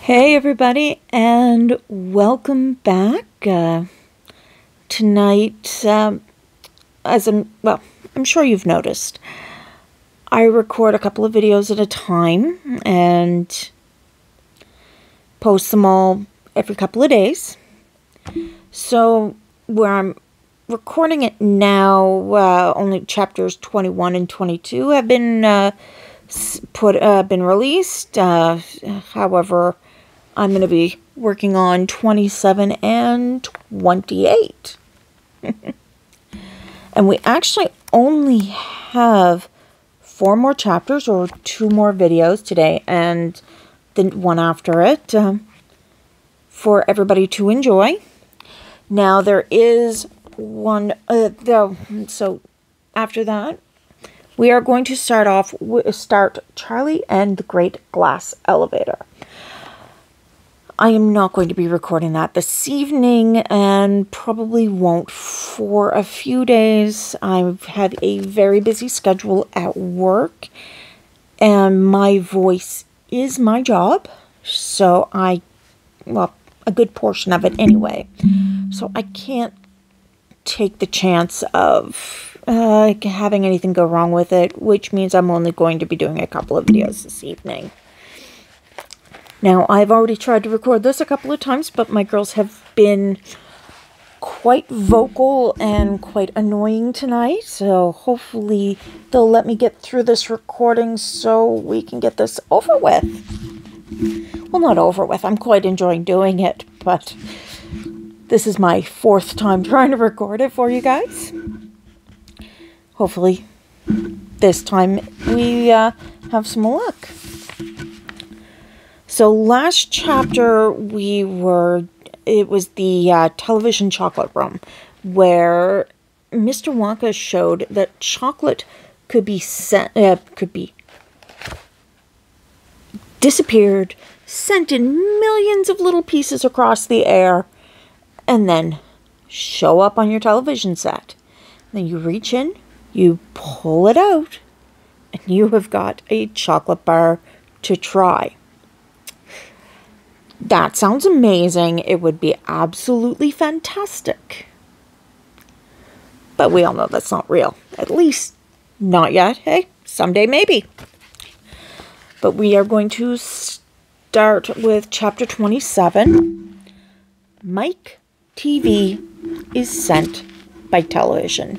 Hey everybody, and welcome back. Tonight, I'm sure you've noticed, I record a couple of videos at a time and post them all every couple of days. So where I'm recording it now, only chapters 21 and 22 have been been released. However, I'm going to be working on 27 and 28. And we actually only have 4 more chapters or 2 more videos today and then one after it for everybody to enjoy. Now there is one, so after that, we are going to start Charlie and the Great Glass Elevator. I am not going to be recording that this evening and probably won't for a few days. I have a very busy schedule at work and my voice is my job. So a good portion of it anyway. So I can't take the chance of having anything go wrong with it, which means I'm only going to be doing a couple of videos this evening. Now, I've already tried to record this a couple of times, but my girls have been quite vocal and quite annoying tonight, so hopefully they'll let me get through this recording so we can get this over with. Well, not over with. I'm quite enjoying doing it, but this is my 4th time trying to record it for you guys. Hopefully this time we have some luck. So last chapter it was the television chocolate room where Mr. Wonka showed that chocolate could be disappeared, sent in millions of little pieces across the air, and then show up on your television set. Then you reach in, you pull it out, and you have got a chocolate bar to try. That sounds amazing. It would be absolutely fantastic. But we all know that's not real. At least, not yet. Hey, someday maybe. But we are going to start with chapter 27. Mike Teavee is sent by television.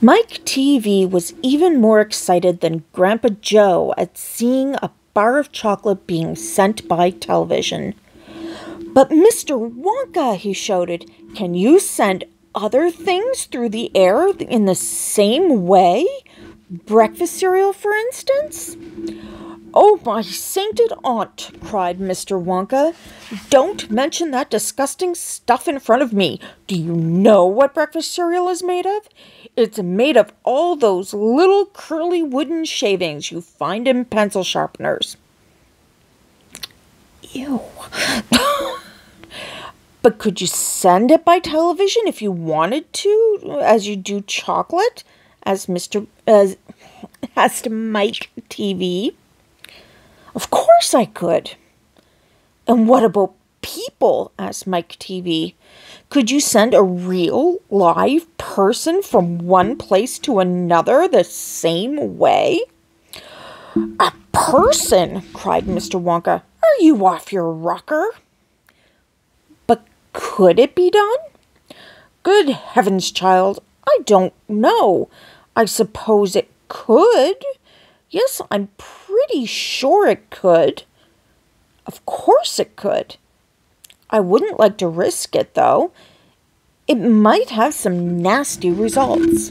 Mike Teavee was even more excited than Grandpa Joe at seeing a bar of chocolate being sent by television. "But Mr. Wonka," he shouted, "can you send other things through the air in the same way? Breakfast cereal, for instance?" "Oh, my sainted aunt," cried Mr. Wonka, "don't mention that disgusting stuff in front of me. Do you know what breakfast cereal is made of? It's made of all those little curly wooden shavings you find in pencil sharpeners." Ew. "But could you send it by television if you wanted to, as you do chocolate?" asked Mike Teavee. "Of course I could." "And what about people?" asked Mike Teavee. "Could you send a real, live person from one place to another the same way?" "A person?" cried Mr. Wonka. "Are you off your rocker?" "But could it be done?" "Good heavens, child, I don't know. I suppose it could. Yes, I'm pretty sure it could. Of course it could. I wouldn't like to risk it, though. It might have some nasty results."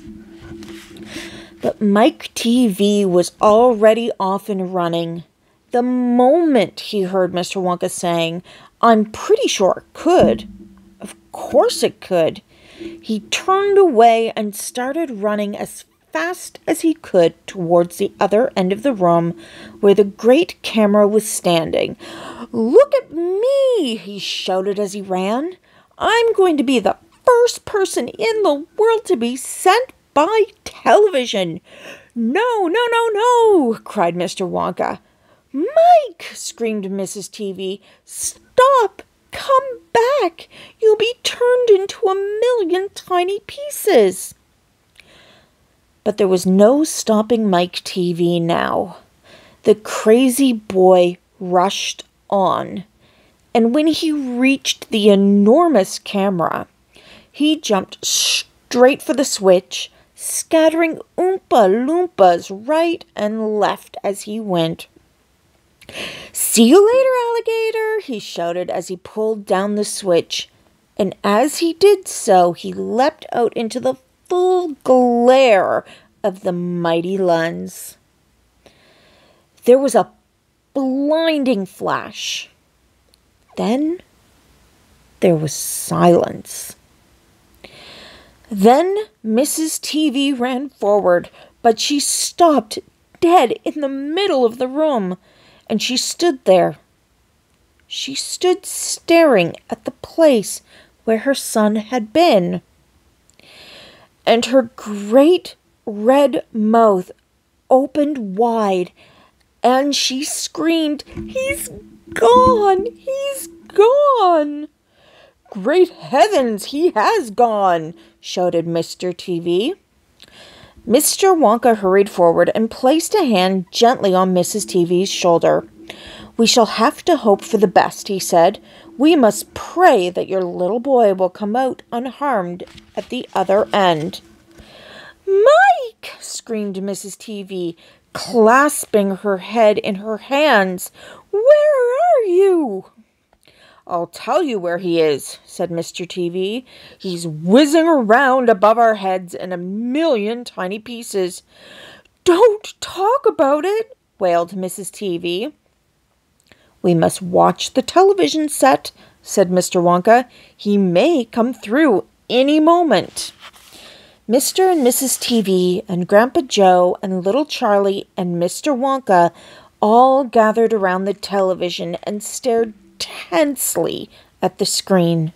But Mike Teavee was already off and running. The moment he heard Mr. Wonka saying, "I'm pretty sure it could. Of course it could," he turned away and started running as fast as he could towards the other end of the room where the great camera was standing. "Look at me!" he shouted as he ran. "I'm going to be the first person in the world to be sent by television." "No, no, no, no!" cried Mr. Wonka. "Mike!" screamed Mrs. Teavee. "Stop! Come back! You'll be turned into a million tiny pieces." But there was no stopping Mike Teavee now. The crazy boy rushed on, and when he reached the enormous camera, he jumped straight for the switch, scattering Oompa Loompas right and left as he went. "See you later, alligator," he shouted as he pulled down the switch, and as he did so, he leapt out into the full glare of the mighty lens. There was a blinding flash. Then there was silence. Then Mrs. Teavee ran forward, but she stopped dead in the middle of the room, and she stood there. She stood staring at the place where her son had been. And her great red mouth opened wide, and she screamed, "He's gone! He's gone!" "Great heavens, he has gone!" shouted Mr. Teavee. Mr. Wonka hurried forward and placed a hand gently on Mrs. Teavee's shoulder. "We shall have to hope for the best," he said. "We must pray that your little boy will come out unharmed at the other end." "Mike!" screamed Mrs. Teavee, clasping her head in her hands. "Where are you?" "I'll tell you where he is," said Mr. Teavee. "He's whizzing around above our heads in a million tiny pieces." "Don't talk about it," wailed Mrs. Teavee. "We must watch the television set," said Mr. Wonka. "He may come through any moment." Mr. and Mrs. Teavee and Grandpa Joe and little Charlie and Mr. Wonka all gathered around the television and stared tensely at the screen.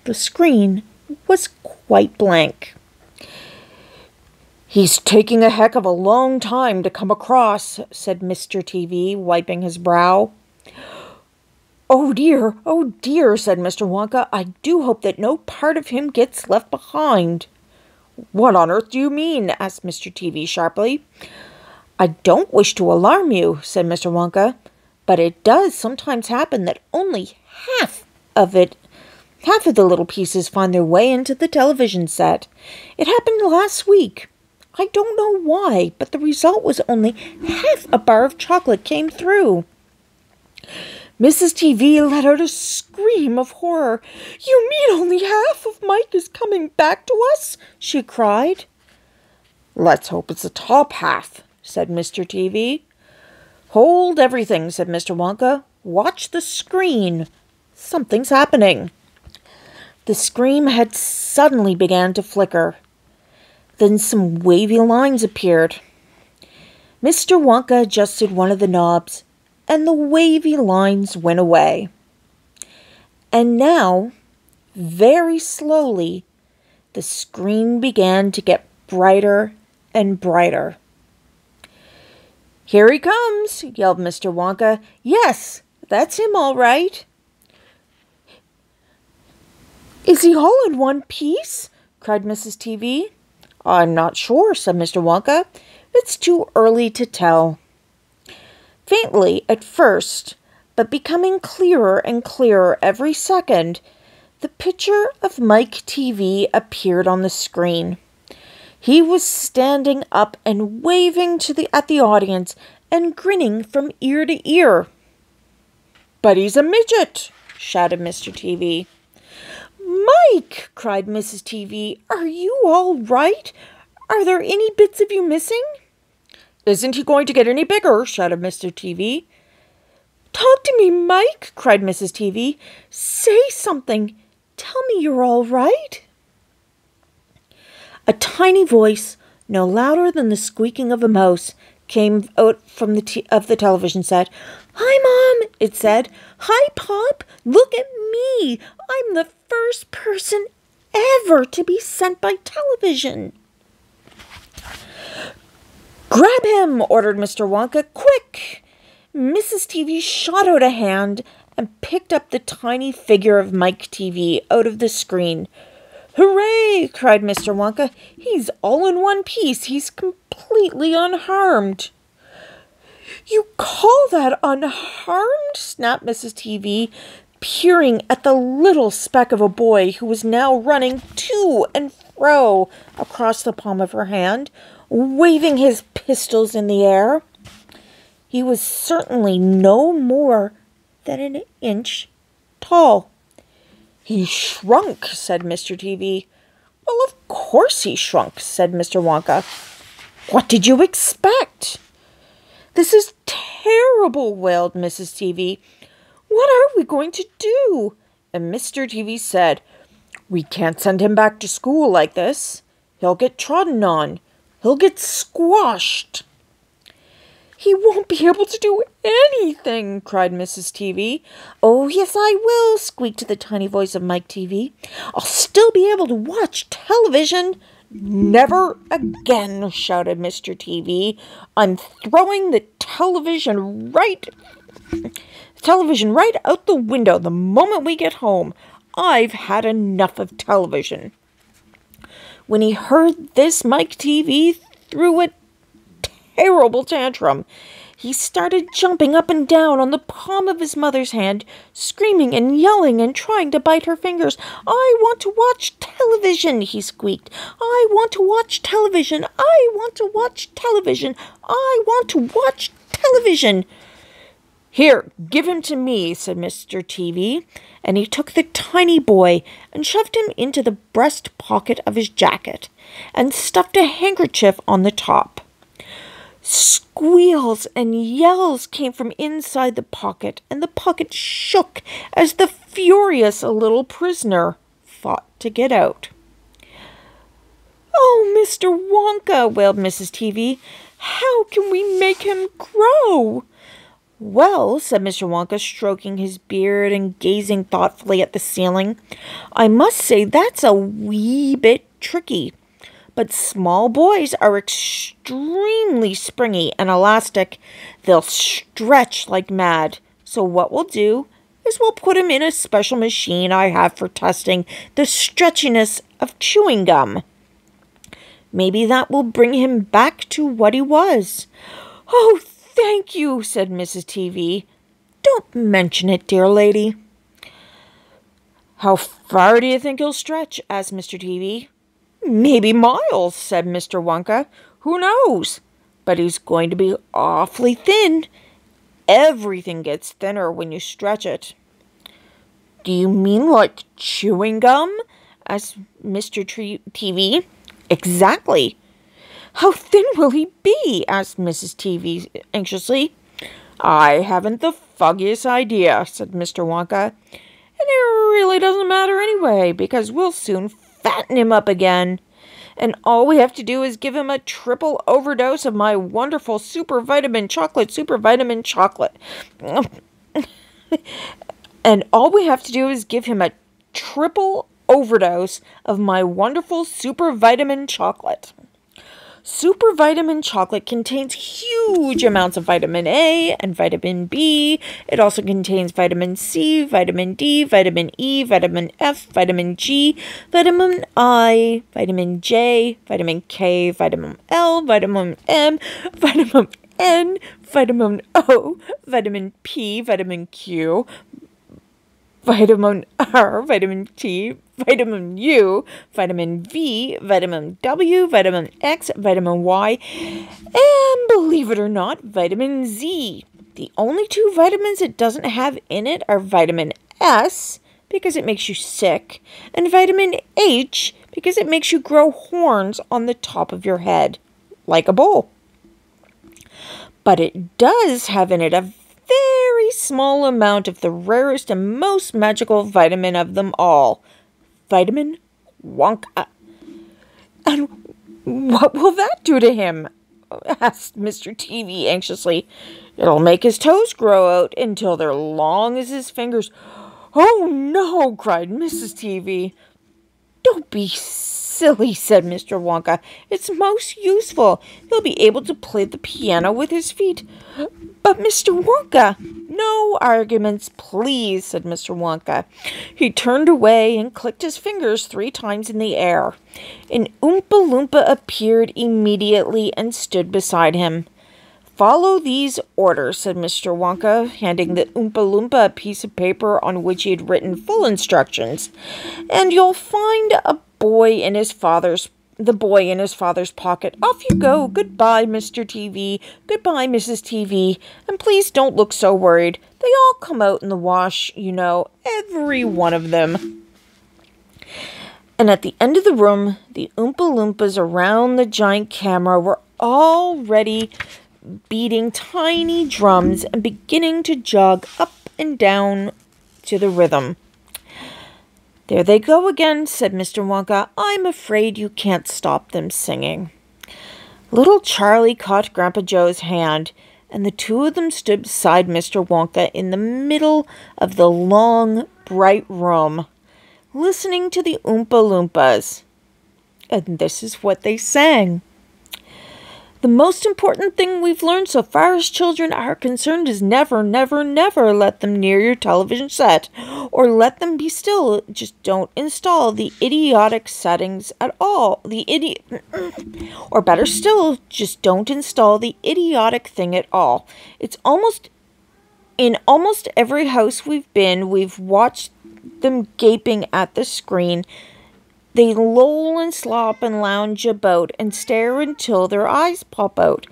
The screen was quite blank. "He's taking a heck of a long time to come across," said Mr. Teavee, wiping his brow. Oh dear, said Mr. Wonka. "I do hope that no part of him gets left behind." "What on earth do you mean?" asked Mr. Teavee sharply. "I don't wish to alarm you," said Mr. Wonka, "but it does sometimes happen that only half of the little pieces find their way into the television set. It happened last week. I don't know why, but the result was only half a bar of chocolate came through." Mrs. Teavee let out a scream of horror. "You mean only half of Mike is coming back to us?" she cried. "Let's hope it's the top half," said Mr. Teavee. "Hold everything," said Mr. Wonka. "Watch the screen. Something's happening." The screen had suddenly began to flicker. Then some wavy lines appeared. Mr. Wonka adjusted one of the knobs, and the wavy lines went away. And now, very slowly, the screen began to get brighter and brighter. "Here he comes," yelled Mr. Wonka. "Yes, that's him all right." "Is he all in one piece?" cried Mrs. Teavee. "I'm not sure," said Mr. Wonka. "It's too early to tell." Faintly at first, but becoming clearer and clearer every second, the picture of Mike Teavee appeared on the screen. He was standing up and waving at the audience and grinning from ear to ear. "But he's a midget!" shouted Mr. Teavee. "Mike!" cried Mrs. Teavee. "Are you all right? Are there any bits of you missing?" "Isn't he going to get any bigger?" shouted Mr. Teavee. "Talk to me, Mike!" cried Mrs. Teavee. "Say something. Tell me you're all right." A tiny voice, no louder than the squeaking of a mouse, came out from the television set. "Hi, Mom," it said. "Hi, Pop. Look at me. I'm the first person ever to be sent by television." "Grab him," ordered Mr. Wonka. "Quick!" Mrs. Teavee shot out a hand and picked up the tiny figure of Mike Teavee out of the screen. "Hooray!" cried Mr. Wonka. "He's all in one piece. He's completely unharmed." "You call that unharmed?" snapped Mrs. Teavee, peering at the little speck of a boy who was now running to and fro across the palm of her hand, waving his pistols in the air. He was certainly no more than an inch tall. "He shrunk," said Mr. Teavee. "Well, of course he shrunk," said Mr. Wonka. "What did you expect?" "This is terrible," wailed Mrs. Teavee. "What are we going to do?" And Mr. Teavee said, "We can't send him back to school like this. He'll get trodden on. He'll get squashed." "He won't be able to do anything," cried Mrs. Teavee. "Oh, yes, I will," squeaked the tiny voice of Mike Teavee. "I'll still be able to watch television." "Never again," shouted Mr. Teavee. "I'm throwing the television right out the window the moment we get home. I've had enough of television." When he heard this, Mike Teavee threw a terrible tantrum. He started jumping up and down on the palm of his mother's hand, screaming and yelling and trying to bite her fingers. "I want to watch television," he squeaked. "I want to watch television. I want to watch television. I want to watch television." "Here, give him to me," said Mr. Teavee, and he took the tiny boy and shoved him into the breast pocket of his jacket and stuffed a handkerchief on the top. Squeals and yells came from inside the pocket, and the pocket shook as the furious little prisoner fought to get out. "Oh, Mr. Wonka," wailed Mrs. Teavee, "how can we make him grow?" "Well," said Mr. Wonka, stroking his beard and gazing thoughtfully at the ceiling, "I must say that's a wee bit tricky. But small boys are extremely springy and elastic. They'll stretch like mad. So what we'll do is we'll put him in a special machine I have for testing the stretchiness of chewing gum. Maybe that will bring him back to what he was." "Oh, thank you," said Mrs. Teavee. "Don't mention it, dear lady." "How far do you think he'll stretch?" asked Mr. Teavee. "Maybe miles," said Mr. Wonka. "Who knows? But he's going to be awfully thin. Everything gets thinner when you stretch it." "Do you mean like chewing gum?" asked Mr. Teavee. "Exactly." "How thin will he be?" asked Mrs. Teavee anxiously. "I haven't the foggiest idea," said Mr. Wonka. "And it really doesn't matter anyway, because we'll soon fatten him up again. And all we have to do is give him a triple overdose of my wonderful super vitamin chocolate. And all we have to do is give him a triple overdose of my wonderful super vitamin chocolate. Super vitamin chocolate contains huge amounts of vitamin A and vitamin B. It also contains vitamin C, vitamin D, vitamin E, vitamin F, vitamin G, vitamin I, vitamin J, vitamin K, vitamin L, vitamin M, vitamin N, vitamin O, vitamin P, vitamin Q, vitamin R, vitamin T, vitamin U, vitamin V, vitamin W, vitamin X, vitamin Y, and believe it or not, vitamin Z. The only two vitamins it doesn't have in it are vitamin S, because it makes you sick, and vitamin H, because it makes you grow horns on the top of your head, like a bull. But it does have in it a very small amount of the rarest and most magical vitamin of them all, vitamin Wonka. "And what will that do to him?" asked Mr. Teavee anxiously. "It'll make his toes grow out until they're long as his fingers." "Oh, no!" cried Mrs. Teavee. Don't be silly, said Mr. Wonka. It's most useful. He'll be able to play the piano with his feet. But Mr. Wonka, no arguments, please, said Mr. Wonka. He turned away and clicked his fingers 3 times in the air. An Oompa Loompa appeared immediately and stood beside him. Follow these orders, said Mr. Wonka, handing the Oompa Loompa a piece of paper on which he had written full instructions. And you'll find the boy in his father's pocket. Off you go. Goodbye, Mr. Teavee. Goodbye, Mrs. Teavee. And please don't look so worried. They all come out in the wash, you know, every one of them. And at the end of the room, the Oompa Loompas around the giant camera were already beating tiny drums and beginning to jog up and down to the rhythm. There they go again, said Mr. Wonka. I'm afraid you can't stop them singing. Little Charlie caught Grandpa Joe's hand, and the 2 of them stood beside Mr. Wonka in the middle of the long, bright room, listening to the Oompa Loompas. And this is what they sang. The most important thing we've learned so far as children are concerned is never, never, never let them near your television set, or let them be still. Just don't install the idiotic settings at all. Or better still, just don't install the idiotic thing at all. In almost every house we've been, we've watched them gaping at the screen. They loll and slop and lounge about and stare until their eyes pop out.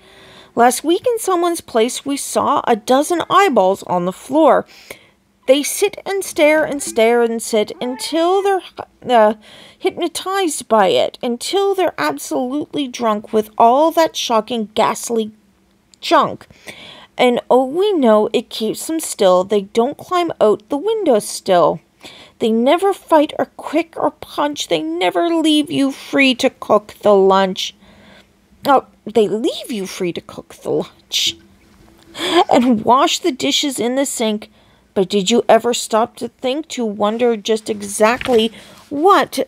Last week in someone's place, we saw a dozen eyeballs on the floor. They sit and stare and stare and sit until they're hypnotized by it, until they're absolutely drunk with all that shocking, ghastly junk. And oh, we know it keeps them still. They don't climb out the window still. They never fight or kick or punch. They never leave you free to cook the lunch. Oh, they leave you free to cook the lunch and wash the dishes in the sink. But did you ever stop to think, to wonder just exactly what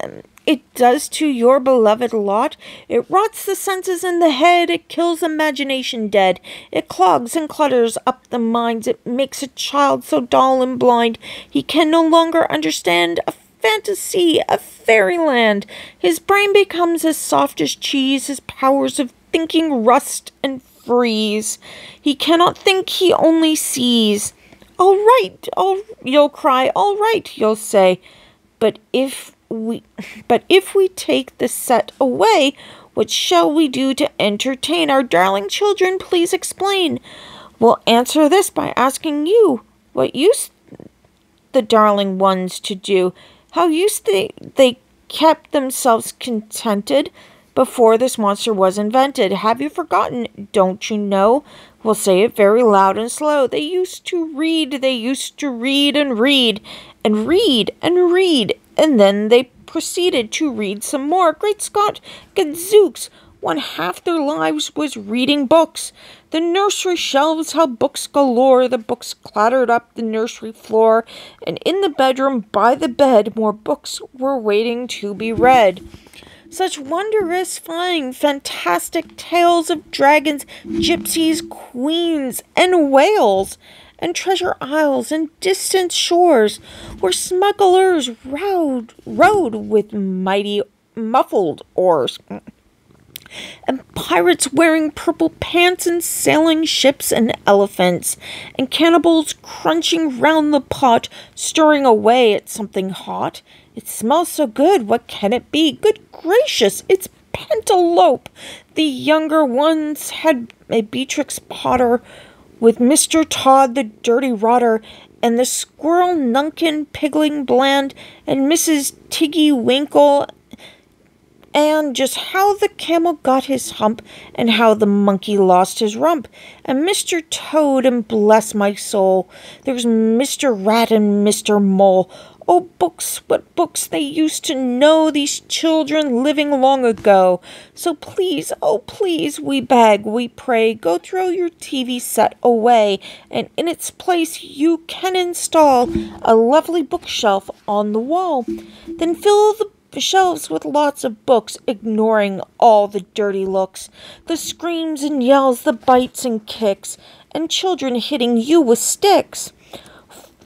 it does to your beloved lot? It rots the senses in the head. It kills imagination dead. It clogs and clutters up the minds. It makes a child so dull and blind he can no longer understand a fantasy, a fairyland. His brain becomes as soft as cheese. His powers of thinking rust and freeze. He cannot think, he only sees. All right, you'll cry. All right, you'll say. But if we take the set away, what shall we do to entertain our darling children? Please explain. We'll answer this by asking you what used the darling ones to do. How used they kept themselves contented before this monster was invented. Have you forgotten? Don't you know? We'll say it very loud and slow. They used to read. They used to read and read and read and read. And then they proceeded to read some more. Great Scott, gadzooks, 1/2 their lives was reading books. The nursery shelves held books galore. The books clattered up the nursery floor. And in the bedroom by the bed, more books were waiting to be read. Such wondrous, fine, fantastic tales of dragons, gypsies, queens, and whales, and treasure isles and distant shores, where smugglers rowed with mighty muffled oars, and pirates wearing purple pants and sailing ships and elephants, and cannibals crunching round the pot, stirring away at something hot. It smells so good, what can it be? Good gracious, it's Pentalope. The younger ones had a Beatrix Potter with Mr. Todd the Dirty Rotter, and the Squirrel Nunkin Pigling Bland, and Mrs. Tiggy Winkle, and just how the camel got his hump, and how the monkey lost his rump, and Mr. Toad, and bless my soul, there's Mr. Rat and Mr. Mole. Oh, books, what books they used to know, these children living long ago. So please, oh please, we beg, we pray, go throw your TV set away, and in its place you can install a lovely bookshelf on the wall. Then fill the shelves with lots of books, ignoring all the dirty looks, the screams and yells, the bites and kicks, and children hitting you with sticks.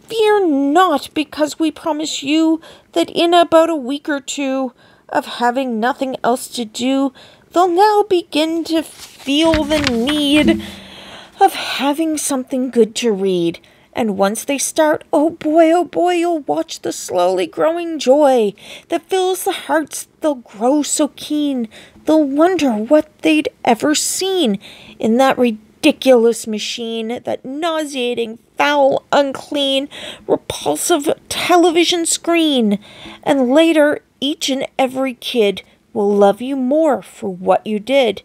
Fear not, because we promise you that in about a week or two of having nothing else to do, they'll now begin to feel the need of having something good to read. And once they start, oh boy, you'll watch the slowly growing joy that fills the hearts. They'll grow so keen, they'll wonder what they'd ever seen in that ridiculous machine, that nauseating, foul, unclean, repulsive television screen. And later, each and every kid will love you more for what you did.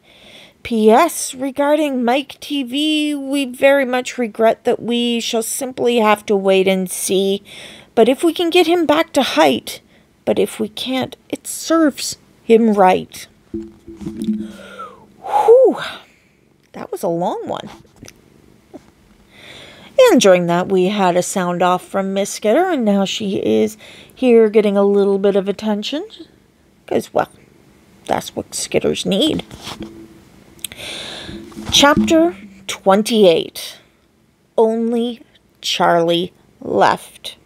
P.S. Regarding Mike Teavee, we very much regret that we shall simply have to wait and see. But if we can get him back to height, but if we can't, it serves him right. Whew, that was a long one. And during that, we had a sound off from Miss Skitter, and now she is here getting a little bit of attention. Because, well, that's what Skitters need. Chapter 28. Only Charlie Left.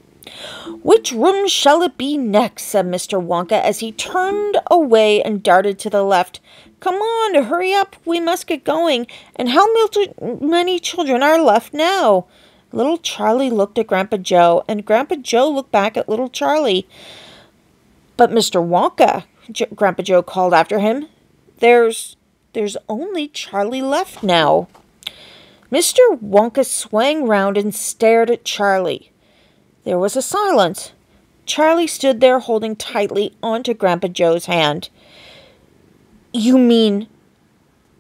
Which room shall it be next? Said Mr. Wonka as he turned away and darted to the left. Come on, hurry up, we must get going. And how many children are left now? Little Charlie looked at Grandpa Joe, and Grandpa Joe looked back at little Charlie. But Mr. Wonka, Grandpa Joe called after him, There's only Charlie left now. Mr. Wonka swang round and stared at Charlie. There was a silence. Charlie stood there holding tightly onto Grandpa Joe's hand. You mean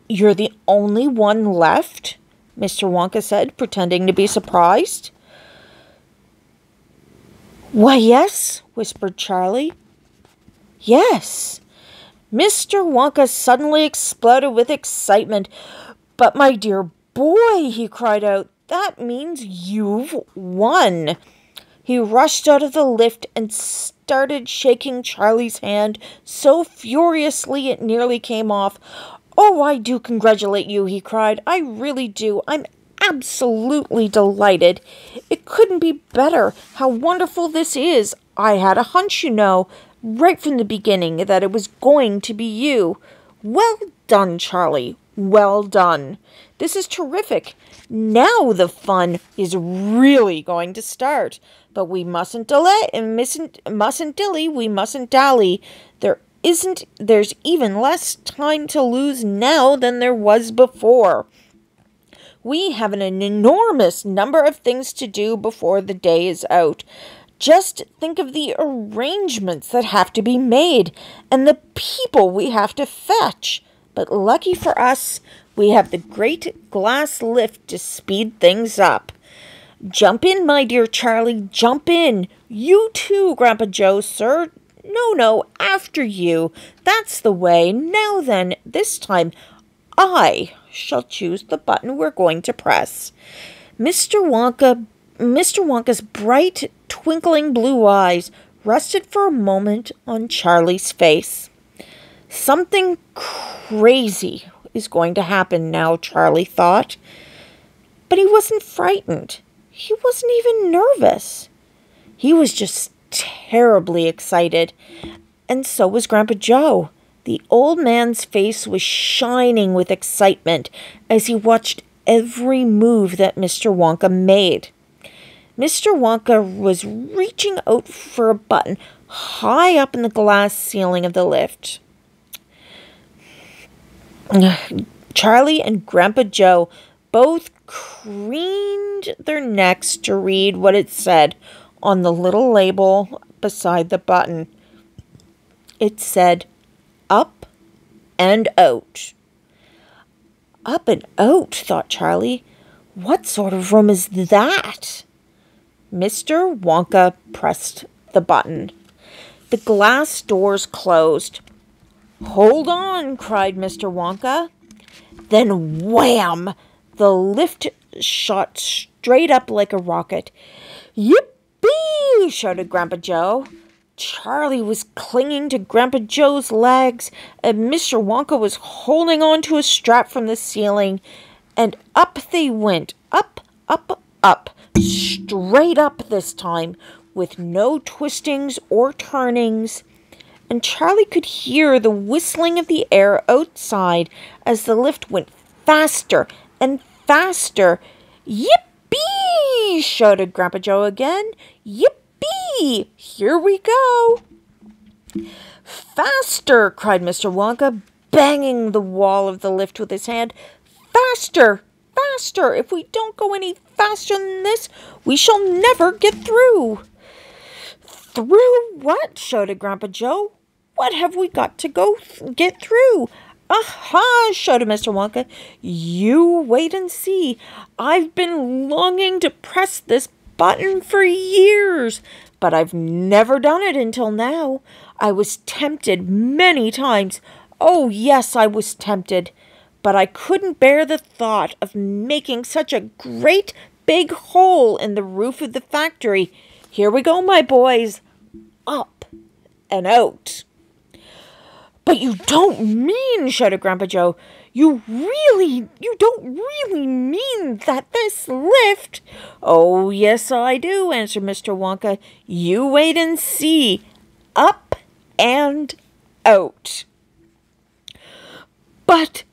you're the only one left? Mr. Wonka said, pretending to be surprised. Why, yes, whispered Charlie. Yes. Mr. Wonka suddenly exploded with excitement. But my dear boy, he cried out, that means you've won. He rushed out of the lift and started shaking Charlie's hand so furiously it nearly came off. Oh, I do congratulate you, he cried. I really do. I'm absolutely delighted. It couldn't be better. How wonderful this is. I had a hunch, you know, right from the beginning, that it was going to be you. Well done, Charlie. Well done. This is terrific. Now the fun is really going to start. But we mustn't delay and mustn't dilly. We mustn't dally. There's even less time to lose now than there was before. We have an enormous number of things to do before the day is out. Just think of the arrangements that have to be made and the people we have to fetch. But lucky for us, we have the great glass lift to speed things up. Jump in, my dear Charlie, jump in. You too, Grandpa Joe, sir. No, after you. That's the way. Now then, this time I shall choose the button we're going to press. Mr. Wonka's bright, twinkling blue eyes rested for a moment on Charlie's face. Something crazy is going to happen now, Charlie thought. But he wasn't frightened. He wasn't even nervous. He was just terribly excited. And so was Grandpa Joe. The old man's face was shining with excitement as he watched every move that Mr. Wonka made. Mr. Wonka was reaching out for a button high up in the glass ceiling of the lift. Charlie and Grandpa Joe both craned their necks to read what it said on the little label beside the button. It said, "Up and out." Up and out, thought Charlie. What sort of room is that? Mr. Wonka pressed the button. The glass doors closed. "Hold on," cried Mr. Wonka. Then wham! The lift shot straight up like a rocket. "Yippee!" shouted Grandpa Joe. Charlie was clinging to Grandpa Joe's legs, and Mr. Wonka was holding on to a strap from the ceiling, and up they went, up, up, up, straight up this time, with no twistings or turnings. And Charlie could hear the whistling of the air outside as the lift went faster and faster. "Yippee!" shouted Grandpa Joe again. "Yippee! Here we go!" "Faster!" cried Mr. Wonka, banging the wall of the lift with his hand. "Faster! Faster! If we don't go any faster than this, we shall never get through." "Through what?" shouted Grandpa Joe. "What have we got to get through?" "Aha!" shouted Mr. Wonka. "You wait and see. I've been longing to press this button for years, but I've never done it until now. I was tempted many times. Oh, yes, I was tempted. But I couldn't bear the thought of making such a great big hole in the roof of the factory. Here we go, my boys. Up and out." "But you don't mean," shouted Grandpa Joe, you don't really mean that this lift—" "Oh, yes, I do," answered Mr. Wonka. "You wait and see. Up and out." But,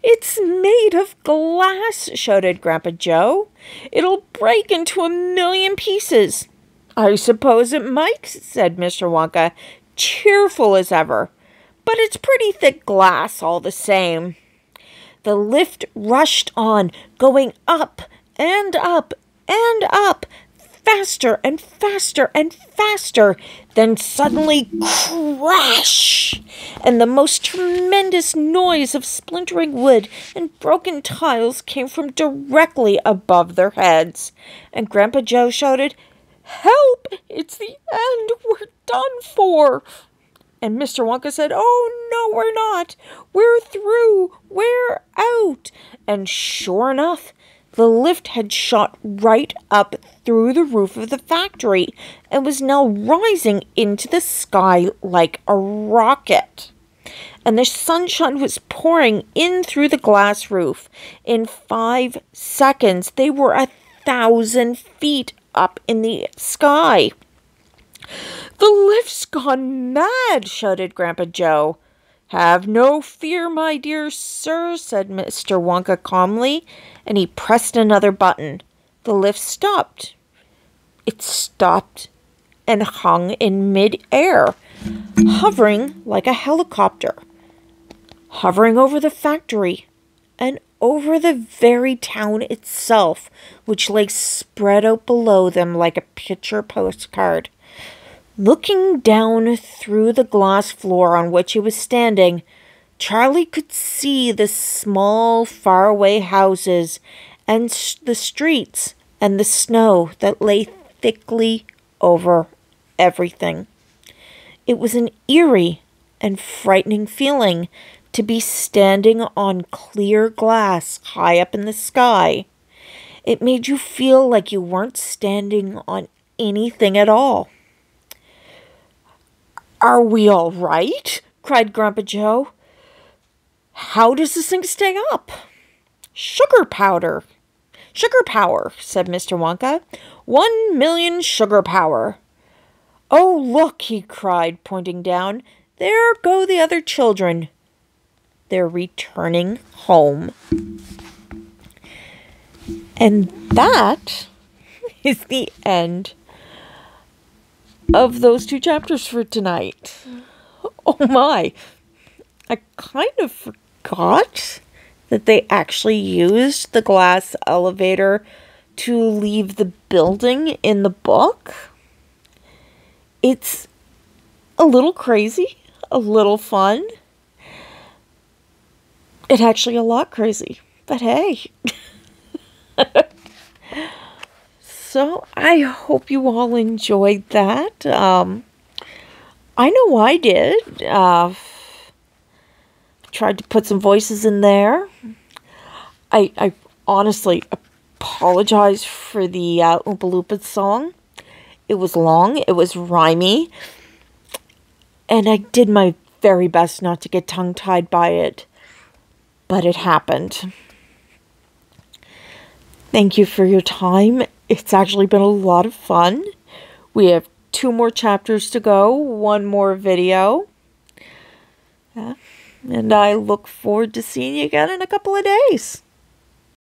it's made of glass," shouted Grandpa Joe. "It'll break into 1,000,000 pieces." "I suppose it might," said Mr. Wonka, cheerful as ever. "But it's pretty thick glass all the same." The lift rushed on, going up and up and up, faster and faster and faster. Then suddenly, crash! And the most tremendous noise of splintering wood and broken tiles came from directly above their heads. And Grandpa Joe shouted, "Help! It's the end! We're done for!" And Mr. Wonka said, "Oh, no, we're not. We're through. We're out." And sure enough, the lift had shot right up through the roof of the factory and was now rising into the sky like a rocket. And the sunshine was pouring in through the glass roof. In 5 seconds, they were 1,000 feet up in the sky. "The lift's gone mad!" shouted Grandpa Joe. "Have no fear, my dear sir," said Mr. Wonka calmly, and he pressed another button. The lift stopped. It stopped and hung in mid-air, hovering like a helicopter, hovering over the factory and over the very town itself, which lay spread out below them like a picture postcard. Looking down through the glass floor on which he was standing, Charlie could see the small, faraway houses and the streets and the snow that lay thickly over everything. It was an eerie and frightening feeling to be standing on clear glass high up in the sky. It made you feel like you weren't standing on anything at all. "Are we all right?" cried Grandpa Joe. "How does this thing stay up?" Sugar power, said Mr. Wonka. 1,000,000 sugar power." "Oh, look," he cried, pointing down. "There go the other children. They're returning home." And that is the end of those 2 chapters for tonight. Oh my, I kind of forgot that they actually used the glass elevator to leave the building in the book. It's a little crazy, a little fun. It's actually a lot crazy, but hey. So I hope you all enjoyed that. I know I did. Tried to put some voices in there. I honestly apologize for the Oompa Loompa song. It was long, it was rhymey, and I did my very best not to get tongue-tied by it, but it happened. Thank you for your time. It's actually been a lot of fun. We have 2 more chapters to go, 1 more video. And I look forward to seeing you again in a couple of days.